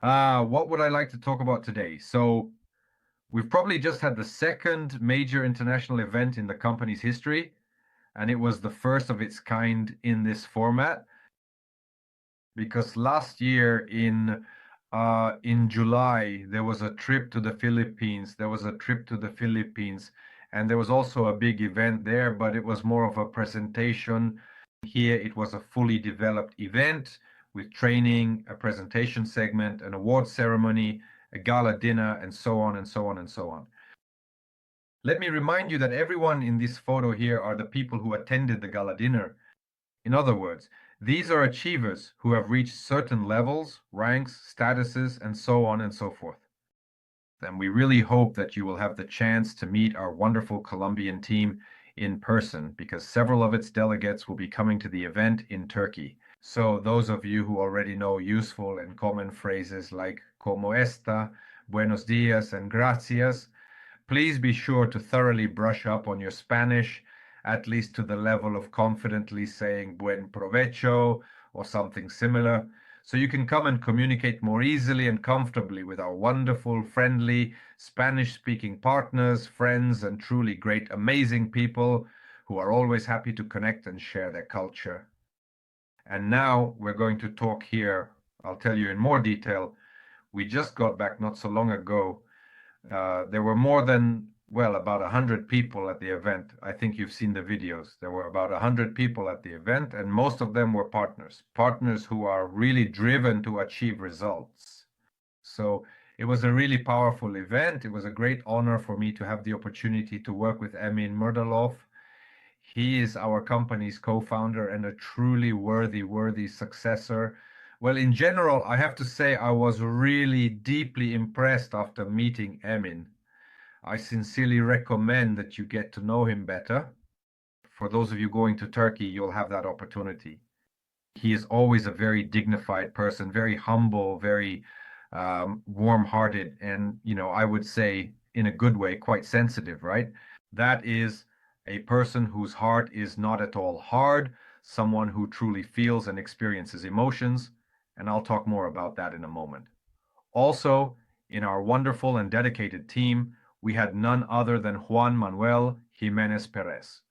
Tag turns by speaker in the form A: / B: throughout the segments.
A: What would I like to talk about today? So, we've probably just had the second major international event in the company's history, and it was the first of its kind in this format because last year in July there was a trip to the Philippines. There was a trip to the Philippines, and there was also a big event there, but it was more of a presentation. Here it was a fully developed event with training, a presentation segment, an award ceremony, a gala dinner, and so on and so on and so on. Let me remind you that everyone in this photo here are the people who attended the gala dinner. In other words, these are achievers who have reached certain levels, ranks, statuses, and so on and so forth. And we really hope that you will have the chance to meet our wonderful Colombian team in person because several of its delegates will be coming to the event in Turkey. So those of you who already know useful and common phrases like como esta, buenos dias, and gracias, please be sure to thoroughly brush up on your Spanish, at least to the level of confidently saying buen provecho or something similar, so you can come and communicate more easily and comfortably with our wonderful, friendly, Spanish-speaking partners, friends, and truly great, amazing people who are always happy to connect and share their culture. And now we're going to talk here. I'll tell you in more detail. We just got back not so long ago. There were more than, well, about 100 people at the event. I think you've seen the videos. There were about 100 people at the event, and most of them were partners who are really driven to achieve results. So it was a really powerful event. It was a great honor for me to have the opportunity to work with Emin Murdalov. He is our company's co-founder and a truly worthy successor. Well, in general, I have to say I was really deeply impressed after meeting Emin. I sincerely recommend that you get to know him better. For those of you going to Turkey, you'll have that opportunity. He is always a very dignified person, very humble, very warm-hearted, and, I would say in a good way, quite sensitive, right? That is a person whose heart is not at all hard, someone who truly feels and experiences emotions, and I'll talk more about that in a moment. Also, in our wonderful and dedicated team, we had none other than Juan Manuel Jimenez Perez.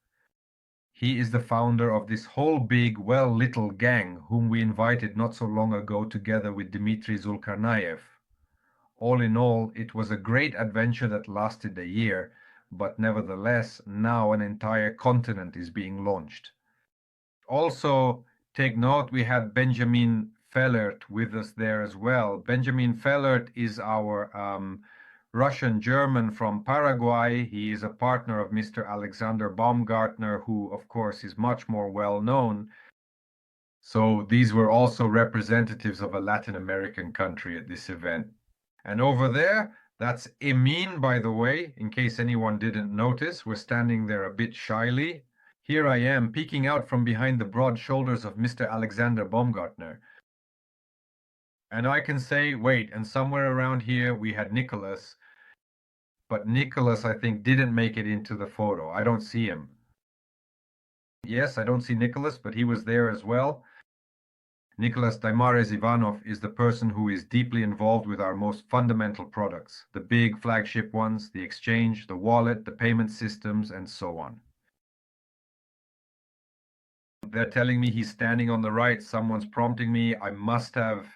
A: He is the founder of this whole big, well, little gang whom we invited not so long ago together with Dmitry Zulkarnayev. All in all, it was a great adventure that lasted a year, but nevertheless, now an entire continent is being launched. Also, take note, we had Benjamin Fellert with us there as well. Benjamin Fellert is our Russian German from Paraguay. He is a partner of Mr. Alexander Baumgartner, who, of course, is much more well known. So these were also representatives of a Latin American country at this event. And over there, that's Emin, by the way, in case anyone didn't notice. We're standing there a bit shyly. Here I am, peeking out from behind the broad shoulders of Mr. Alexander Baumgartner. And I can say, wait, and somewhere around here we had Nicholas. But Nicholas, I think, didn't make it into the photo. I don't see him. Yes, I don't see Nicholas, but he was there as well. Nicholas Daimares Ivanov is the person who is deeply involved with our most fundamental products, the big flagship ones, the exchange, the wallet, the payment systems, and so on. They're telling me he's standing on the right. Someone's prompting me. I must have.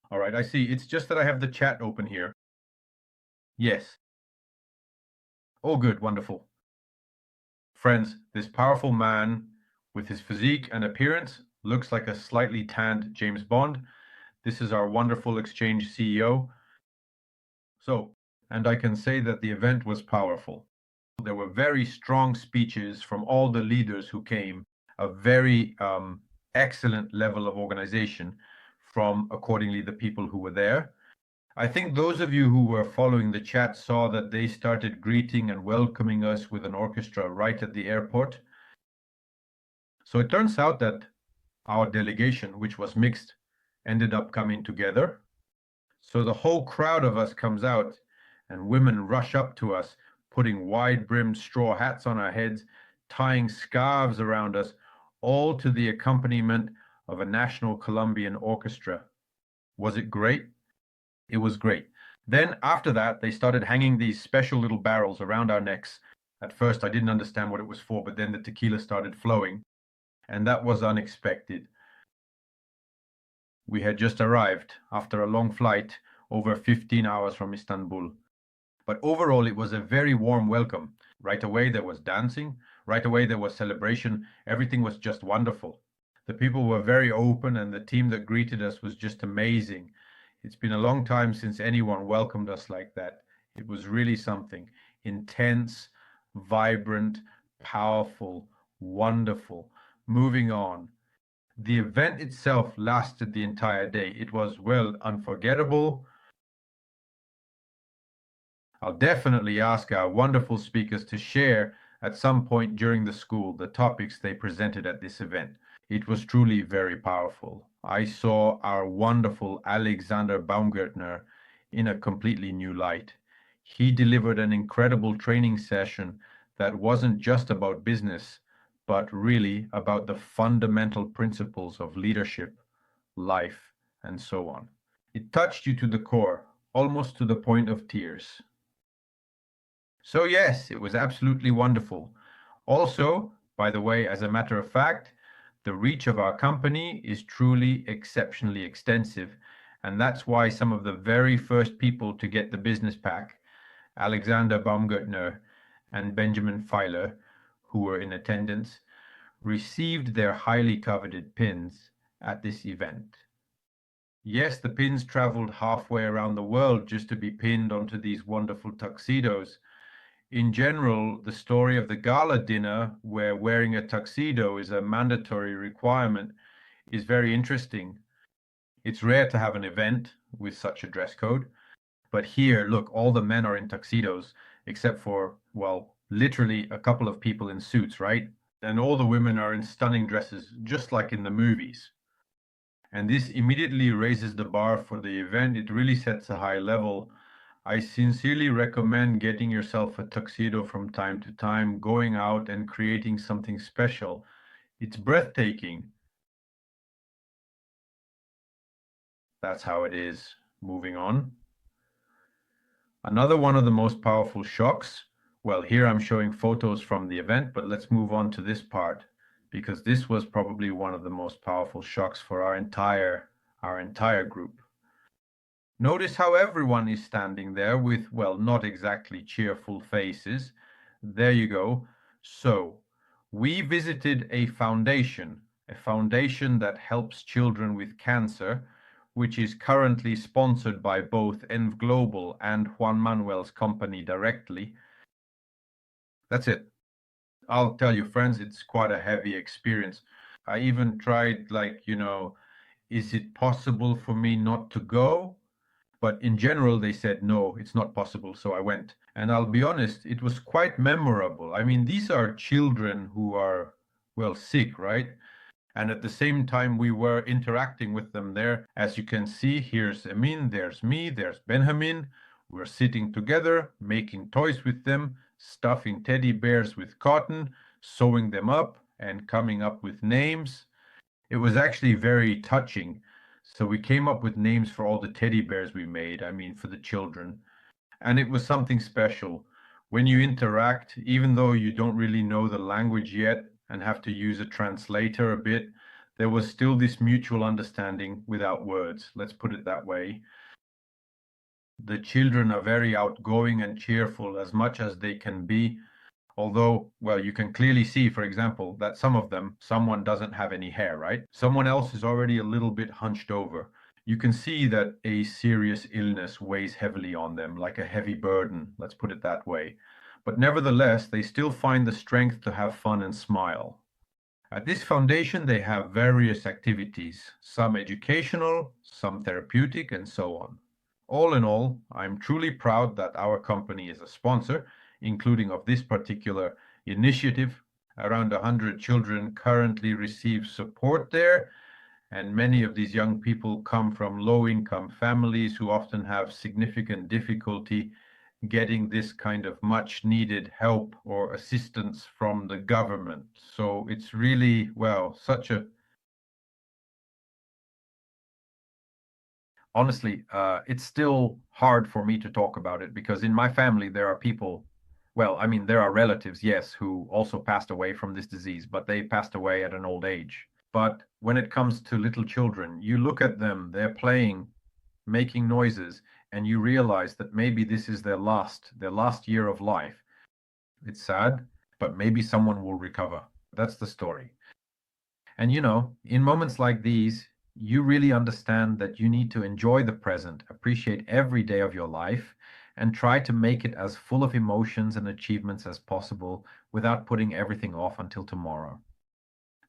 A: All right, I see. It's just that I have the chat open here. Yes. Oh, good, wonderful. Friends, this powerful man, with his physique and appearance, looks like a slightly tanned James Bond. This is our wonderful exchange CEO. So, and I can say that the event was powerful. There were very strong speeches from all the leaders who came, a very excellent level of organization from, accordingly, the people who were there. I think those of you who were following the chat saw that they started greeting and welcoming us with an orchestra right at the airport. So it turns out that our delegation, which was mixed, ended up coming together. So the whole crowd of us comes out, and women rush up to us, putting wide-brimmed straw hats on our heads, tying scarves around us, all to the accompaniment of a national Colombian orchestra. Was it great? It was great. Then after that, they started hanging these special little barrels around our necks. At first, I didn't understand what it was for, but then the tequila started flowing, and that was unexpected. We had just arrived after a long flight, over 15 hours from Istanbul. But overall, it was a very warm welcome. Right away, there was dancing. Right away, there was celebration. Everything was just wonderful. The people were very open, and the team that greeted us was just amazing. It's been a long time since anyone welcomed us like that. It was really something intense, vibrant, powerful, wonderful. Moving on. The event itself lasted the entire day. It was, well, unforgettable. I'll definitely ask our wonderful speakers to share at some point during the school the topics they presented at this event. It was truly very powerful. I saw our wonderful Alexander Baumgartner in a completely new light. He delivered an incredible training session that wasn't just about business, but really about the fundamental principles of leadership, life, and so on. It touched you to the core, almost to the point of tears. So yes, it was absolutely wonderful. Also, by the way, as a matter of fact, the reach of our company is truly exceptionally extensive, and that's why some of the very first people to get the business pack, Alexander Baumgartner and Benjamin Feiler, who were in attendance, received their highly coveted pins at this event. Yes, the pins traveled halfway around the world just to be pinned onto these wonderful tuxedos. In general, the story of the gala dinner, where wearing a tuxedo is a mandatory requirement, is very interesting. It's rare to have an event with such a dress code, but here, look, all the men are in tuxedos, except for, well, literally a couple of people in suits, right? And all the women are in stunning dresses, just like in the movies. And this immediately raises the bar for the event. It really sets a high level. I sincerely recommend getting yourself a tuxedo from time to time, going out and creating something special. It's breathtaking. That's how it is. Moving on. Another one of the most powerful shocks. Well, here I'm showing photos from the event, but let's move on to this part because this was probably one of the most powerful shocks for our entire group. Notice how everyone is standing there with, well, not exactly cheerful faces. There you go. So, we visited a foundation that helps children with cancer, which is currently sponsored by both NV Global and Juan Manuel's company directly. That's it. I'll tell you, friends, it's quite a heavy experience. I even tried, like, is it possible for me not to go? But in general, they said, no, it's not possible. So I went. And I'll be honest, it was quite memorable. I mean, these are children who are, well, sick, right? And at the same time, we were interacting with them there. As you can see, here's Emin, there's me, there's Benjamin. We're sitting together, making toys with them, stuffing teddy bears with cotton, sewing them up, and coming up with names. It was actually very touching. So we came up with names for all the teddy bears we made, I mean, for the children. And it was something special. When you interact, even though you don't really know the language yet and have to use a translator a bit, there was still this mutual understanding without words. Let's put it that way. The children are very outgoing and cheerful as much as they can be. Although, well, you can clearly see, for example, that some of them, someone doesn't have any hair, right? Someone else is already a little bit hunched over. You can see that a serious illness weighs heavily on them, like a heavy burden, let's put it that way. But nevertheless, they still find the strength to have fun and smile. At this foundation, they have various activities, some educational, some therapeutic, and so on. All in all, I'm truly proud that our company is a sponsor, including of this particular initiative. Around 100 children currently receive support there, and many of these young people come from low-income families who often have significant difficulty getting this kind of much needed help or assistance from the government. So it's really, well, such a honestly, it's still hard for me to talk about it because in my family there are people, well, I mean, there are relatives, yes, who also passed away from this disease, but they passed away at an old age. But when it comes to little children, you look at them, they're playing, making noises, and you realize that maybe this is their last year of life. It's sad, but maybe someone will recover. That's the story. And in moments like these, you really understand that you need to enjoy the present, appreciate every day of your life, and try to make it as full of emotions and achievements as possible without putting everything off until tomorrow.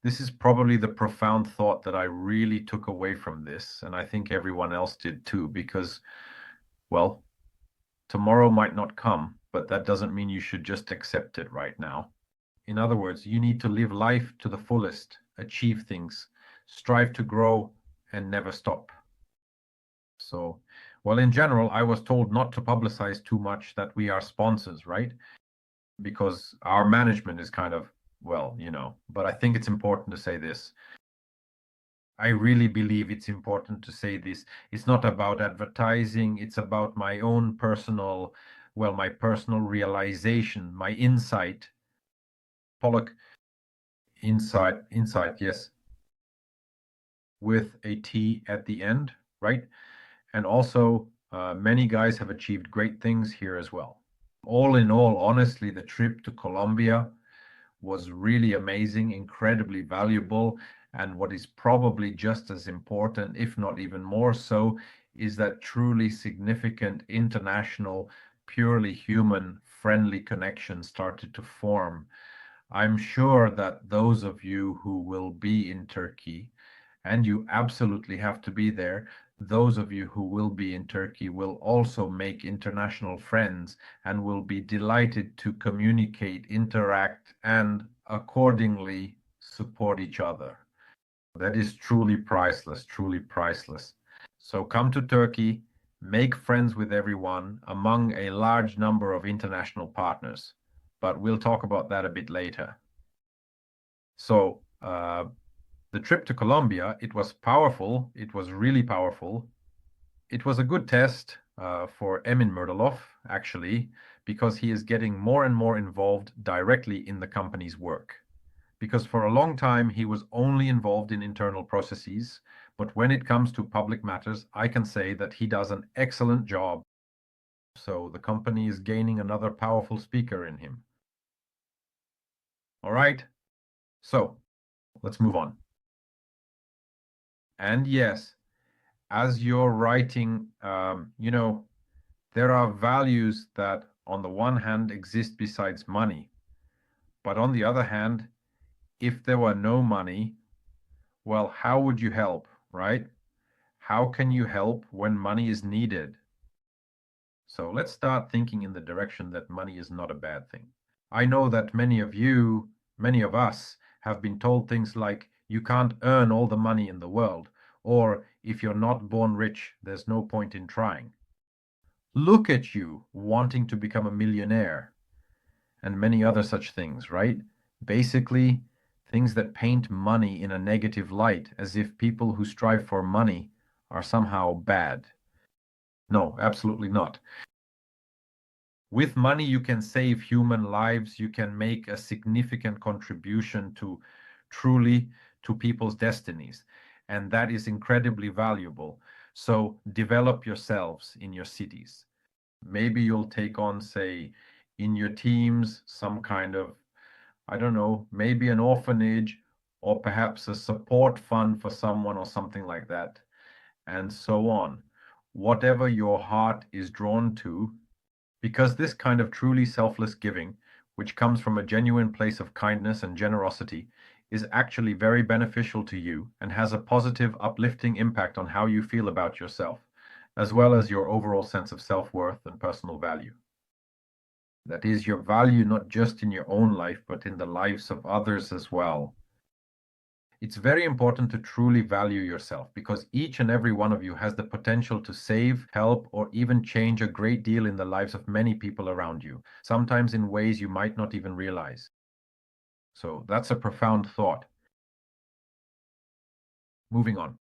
A: This is probably the profound thought that I really took away from this, and I think everyone else did too, because, well, tomorrow might not come, but that doesn't mean you should just accept it right now. In other words, you need to live life to the fullest, achieve things, strive to grow, and never stop. So, well, in general, I was told not to publicize too much that we are sponsors, right? Because our management is kind of, well, but I think it's important to say this. I really believe it's important to say this. It's not about advertising, it's about my own personal, well, my personal realization, my insight. Pollock, insight, yes, with a T at the end, right? And also, many guys have achieved great things here as well. All in all, honestly, the trip to Colombia was really amazing, incredibly valuable. And what is probably just as important, if not even more so, is that truly significant international, purely human friendly connection started to form. I'm sure that those of you who will be in Turkey, and you absolutely have to be there, those of you who will be in Turkey will also make international friends and will be delighted to communicate, interact, and accordingly support each other. That is truly priceless, truly priceless. So come to Turkey, make friends with everyone among a large number of international partners. But we'll talk about that a bit later. So, the trip to Colombia, it was powerful. It was really powerful. It was a good test for Emin Murdaloff, actually, because he is getting more and more involved directly in the company's work. Because for a long time, he was only involved in internal processes. But when it comes to public matters, I can say that he does an excellent job. So the company is gaining another powerful speaker in him. All right. So let's move on. And yes, as you're writing, there are values that on the one hand exist besides money. But on the other hand, if there were no money, well, how would you help, right? How can you help when money is needed? So let's start thinking in the direction that money is not a bad thing. I know that many of us have been told things like, you can't earn all the money in the world, or if you're not born rich, there's no point in trying. Look at you wanting to become a millionaire, and many other such things, right? Basically, things that paint money in a negative light, as if people who strive for money are somehow bad. No, absolutely not. With money, you can save human lives, you can make a significant contribution to truly to people's destinies, and that is incredibly valuable. So develop yourselves in your cities. Maybe you'll take on, say, in your teams, some kind of, I don't know, maybe an orphanage or perhaps a support fund for someone or something like that, and so on. Whatever your heart is drawn to, because this kind of truly selfless giving, which comes from a genuine place of kindness and generosity, is actually very beneficial to you and has a positive, uplifting impact on how you feel about yourself, as well as your overall sense of self-worth and personal value. That is your value not just in your own life, but in the lives of others as well. It's very important to truly value yourself because each and every one of you has the potential to save, help, or even change a great deal in the lives of many people around you, sometimes in ways you might not even realize. So that's a profound thought. Moving on.